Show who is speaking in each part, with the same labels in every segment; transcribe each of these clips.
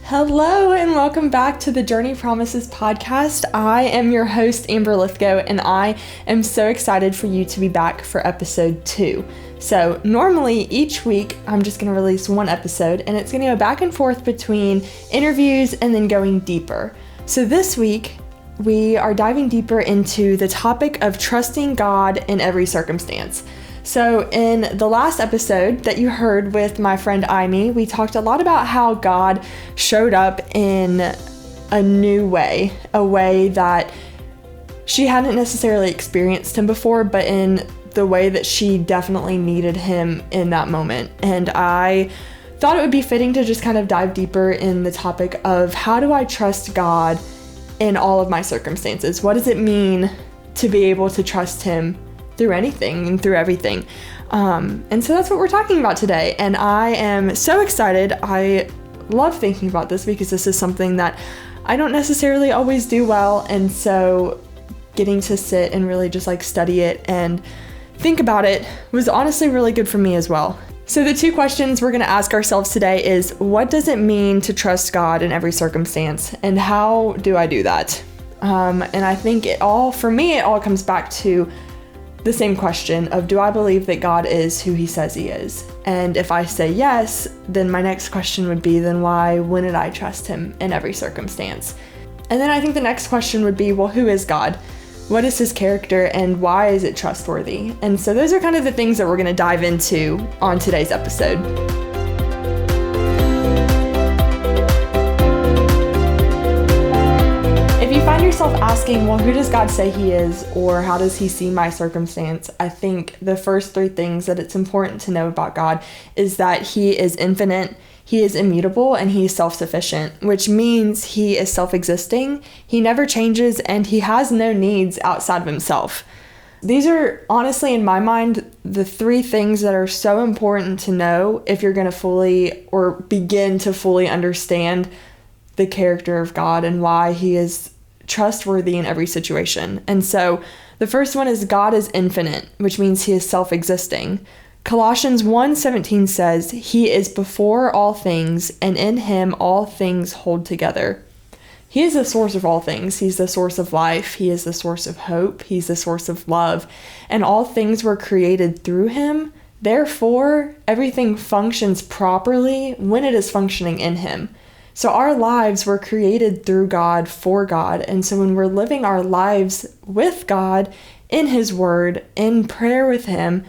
Speaker 1: Hello and welcome back to the Journey Promises podcast. I am your host, Amber Lythgoe, and I am so excited for you to be back for episode 2. So normally each week I'm just going to release one episode and it's going to go back and forth between interviews and then going deeper. So this week we are diving deeper into the topic of trusting God in every circumstance. So in the last episode that you heard with my friend Amy, we talked a lot about how God showed up in a new way, a way that she hadn't necessarily experienced him before, but in the way that she definitely needed him in that moment. And I thought it would be fitting to just kind of dive deeper in the topic of how do I trust God in all of my circumstances? What does it mean to be able to trust him through anything and through everything? And so that's what we're talking about today. And I am so excited. I love thinking about this because this is something that I don't necessarily always do well. And so getting to sit and really just study it and think about it was honestly really good for me as well. So the two questions we're going to ask ourselves today is, what does it mean to trust God in every circumstance? And how do I do that? And I think it all comes back to the same question of, do I believe that God is who he says he is? And if I say yes, then my next question would be, then why wouldn't I trust him in every circumstance? And then I think the next question would be, well, who is God? What is his character and why is it trustworthy? And so those are kind of the things that we're going to dive into on today's episode. If you find yourself asking, well, who does God say he is, or how does he see my circumstance? I think the first 3 things that it's important to know about God is that he is infinite, he is immutable, and he is self-sufficient, which means he is self-existing, he never changes, and he has no needs outside of himself. These are honestly, in my mind, the 3 things that are so important to know if you're going to fully or begin to fully understand the character of God and why he is trustworthy in every situation. And so the first one is God is infinite, which means he is self-existing. Colossians 1:17 says, he is before all things, and in him all things hold together. He is the source of all things. He's the source of life. He is the source of hope. He's the source of love. And all things were created through him. Therefore, everything functions properly when it is functioning in him. So our lives were created through God, for God. And so when we're living our lives with God, in his word, in prayer with him,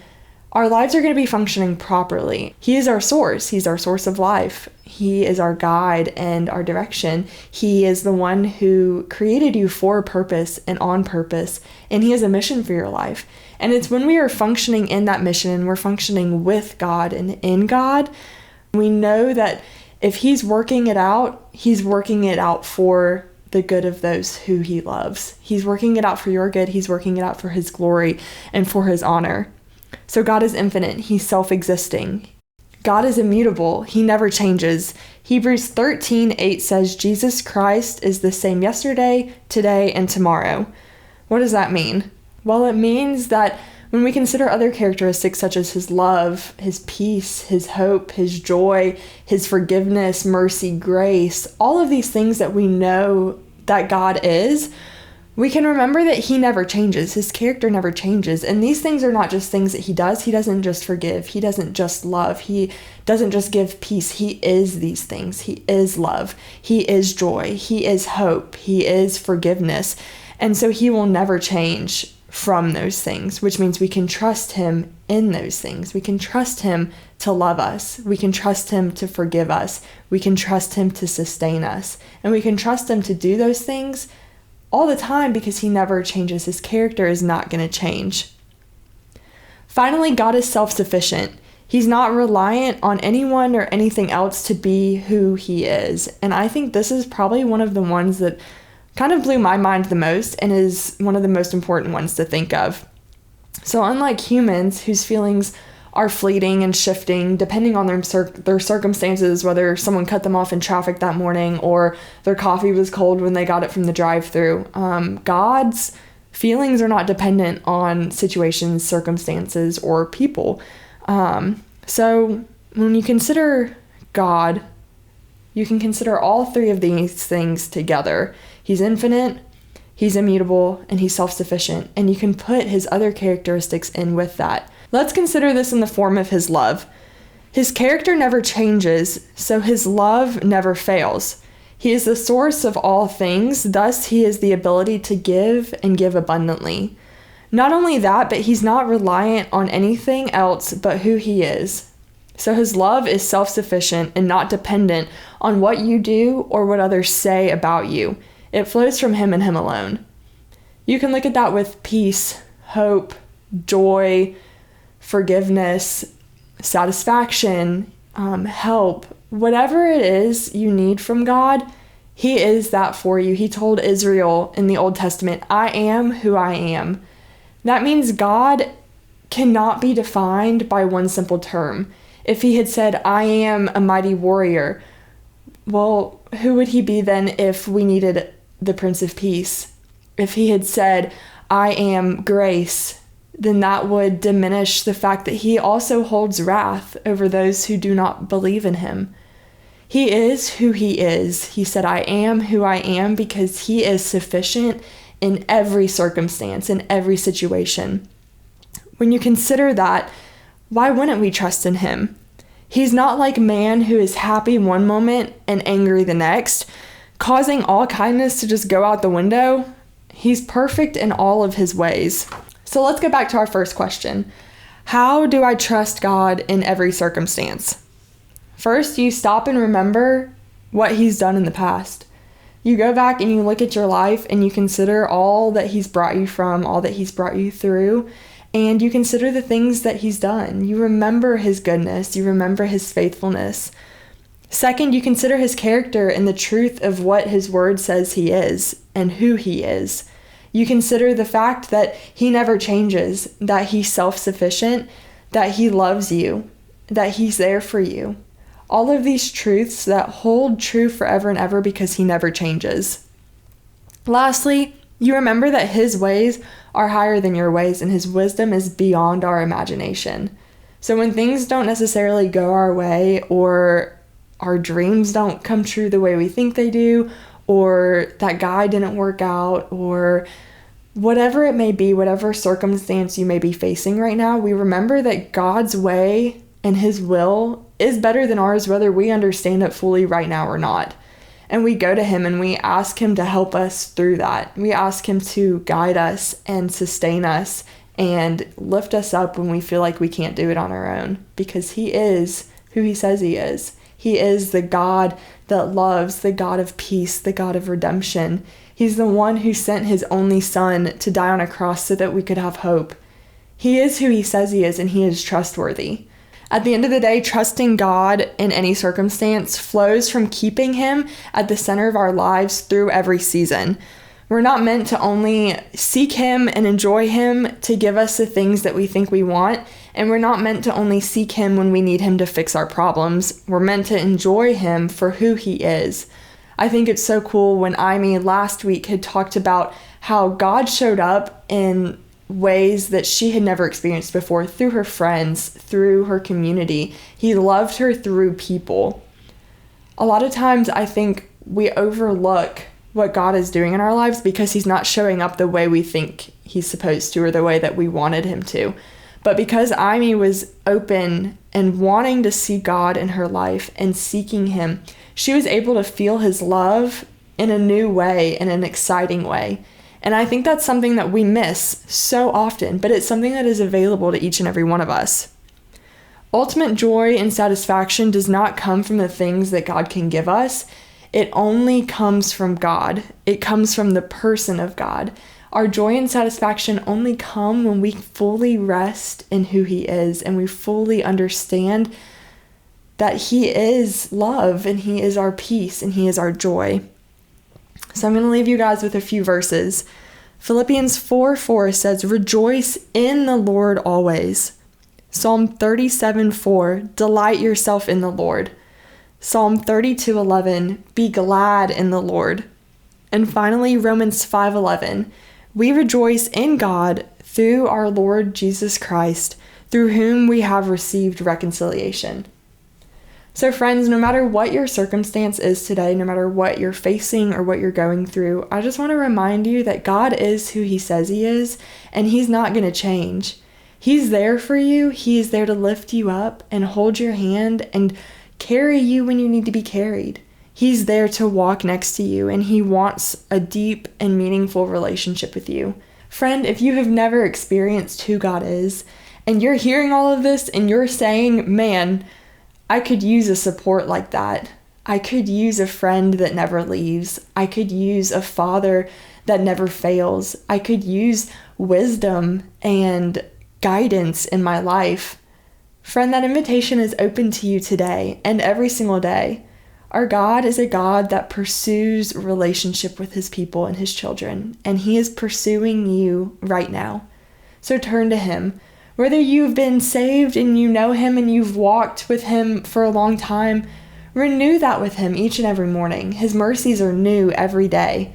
Speaker 1: our lives are going to be functioning properly. He is our source. He's our source of life. He is our guide and our direction. He is the one who created you for a purpose and on purpose. And he has a mission for your life. And it's when we are functioning in that mission and we're functioning with God and in God, we know that if he's working it out for the good of those who he loves. He's working it out for your good. He's working it out for his glory and for his honor. So God is infinite. He's self-existing. God is immutable. He never changes. Hebrews 13:8 says, Jesus Christ is the same yesterday, today, and tomorrow. What does that mean? Well, it means that when we consider other characteristics such as his love, his peace, his hope, his joy, his forgiveness, mercy, grace, all of these things that we know that God is, we can remember that he never changes. His character never changes. And these things are not just things that he does. He doesn't just forgive. He doesn't just love. He doesn't just give peace. He is these things. He is love. He is joy. He is hope. He is forgiveness. And so he will never change from those things, which means we can trust him in those things. We can trust him to love us. We can trust him to forgive us. We can trust him to sustain us. And we can trust him to do those things all the time because he never changes. His character is not going to change. Finally, God is self-sufficient. He's not reliant on anyone or anything else to be who he is. And I think this is probably one of the ones that kind of blew my mind the most and is one of the most important ones to think of. So unlike humans whose feelings are fleeting and shifting depending on their circumstances, whether someone cut them off in traffic that morning or their coffee was cold when they got it from the drive-thru, God's feelings are not dependent on situations, circumstances, or people. So when you consider God, You can consider all three of these things together. He's infinite, he's immutable, and he's self-sufficient. And you can put his other characteristics in with that. Let's consider this in the form of his love. His character never changes, so his love never fails. He is the source of all things, thus he has the ability to give and give abundantly. Not only that, but he's not reliant on anything else but who he is. So his love is self-sufficient and not dependent on what you do or what others say about you. It flows from him and him alone. You can look at that with peace, hope, joy, forgiveness, satisfaction, help. Whatever it is you need from God, he is that for you. He told Israel in the Old Testament, I am who I am. That means God cannot be defined by one simple term. If he had said, I am a mighty warrior, well, who would he be then if we needed the Prince of Peace? If he had said, I am grace, then that would diminish the fact that he also holds wrath over those who do not believe in him. He is who he is. He said, I am who I am because he is sufficient in every circumstance, in every situation. When you consider that, why wouldn't we trust in him? He's not like man who is happy one moment and angry the next, causing all kindness to just go out the window. He's perfect in all of his ways. So let's go back to our first question. How do I trust God in every circumstance? First, you stop and remember what he's done in the past. You go back and you look at your life and you consider all that he's brought you from, all that he's brought you through, and you consider the things that he's done. You remember his goodness. You remember his faithfulness. Second, you consider his character and the truth of what his word says he is and who he is. You consider the fact that he never changes, that he's self-sufficient, that he loves you, that he's there for you. All of these truths that hold true forever and ever because he never changes. Lastly, you remember that his ways are higher than your ways and his wisdom is beyond our imagination. So when things don't necessarily go our way or our dreams don't come true the way we think they do, or that guy didn't work out, or whatever it may be, whatever circumstance you may be facing right now, we remember that God's way and his will is better than ours, whether we understand it fully right now or not. And we go to him and we ask him to help us through that. We ask him to guide us and sustain us and lift us up when we feel like we can't do it on our own, because he is who he says he is. He is the God that loves, the God of peace, the God of redemption. He's the one who sent his only son to die on a cross so that we could have hope. He is who he says he is, and he is trustworthy. At the end of the day, trusting God in any circumstance flows from keeping him at the center of our lives through every season. We're not meant to only seek him and enjoy him to give us the things that we think we want, and we're not meant to only seek him when we need him to fix our problems. We're meant to enjoy him for who he is. I think it's so cool when Amy last week had talked about how God showed up in ways that she had never experienced before, through her friends, through her community. He loved her through people. A lot of times I think we overlook what God is doing in our lives because he's not showing up the way we think he's supposed to or the way that we wanted him to. But because Amy was open and wanting to see God in her life and seeking him, she was able to feel his love in a new way, in an exciting way. And I think that's something that we miss so often, but it's something that is available to each and every one of us. Ultimate joy and satisfaction does not come from the things that God can give us. It only comes from God. It comes from the person of God. Our joy and satisfaction only come when we fully rest in who he is and we fully understand that he is love and he is our peace and he is our joy. So I'm going to leave you guys with a few verses. Philippians 4:4 says, "Rejoice in the Lord always." Psalm 37:4, "Delight yourself in the Lord." Psalm 32:11, "Be glad in the Lord." And finally, Romans 5:11, "We rejoice in God through our Lord Jesus Christ, through whom we have received reconciliation." So friends, no matter what your circumstance is today, no matter what you're facing or what you're going through, I just want to remind you that God is who he says he is, and he's not going to change. He's there for you. He is there to lift you up and hold your hand and carry you when you need to be carried. He's there to walk next to you, and he wants a deep and meaningful relationship with you. Friend, if you have never experienced who God is, and you're hearing all of this and you're saying, man, I could use a support like that. I could use a friend that never leaves. I could use a father that never fails. I could use wisdom and guidance in my life. Friend, that invitation is open to you today and every single day. Our God is a God that pursues relationship with his people and his children, and he is pursuing you right now. So turn to him. Whether you've been saved and you know him and you've walked with him for a long time, renew that with him each and every morning. His mercies are new every day.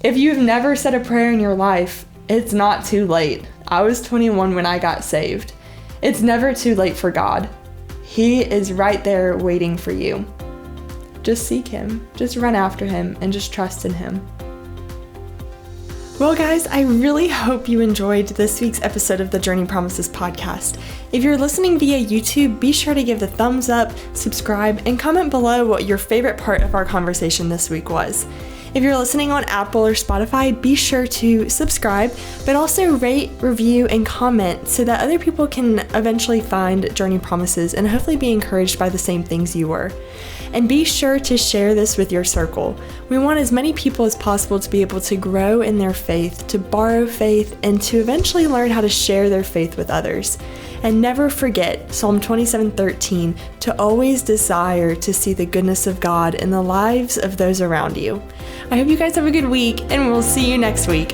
Speaker 1: If you've never said a prayer in your life, it's not too late. I was 21 when I got saved. It's never too late for God. He is right there waiting for you. Just seek him, just run after him, and just trust in him. Well, guys, I really hope you enjoyed this week's episode of the Journey Promises podcast. If you're listening via YouTube, be sure to give the thumbs up, subscribe, and comment below what your favorite part of our conversation this week was. If you're listening on Apple or Spotify, be sure to subscribe, but also rate, review, and comment so that other people can eventually find Journey Promises and hopefully be encouraged by the same things you were. And be sure to share this with your circle. We want as many people as possible to be able to grow in their faith, to borrow faith, and to eventually learn how to share their faith with others. And never forget Psalm 27:13, to always desire to see the goodness of God in the lives of those around you. I hope you guys have a good week, and we'll see you next week.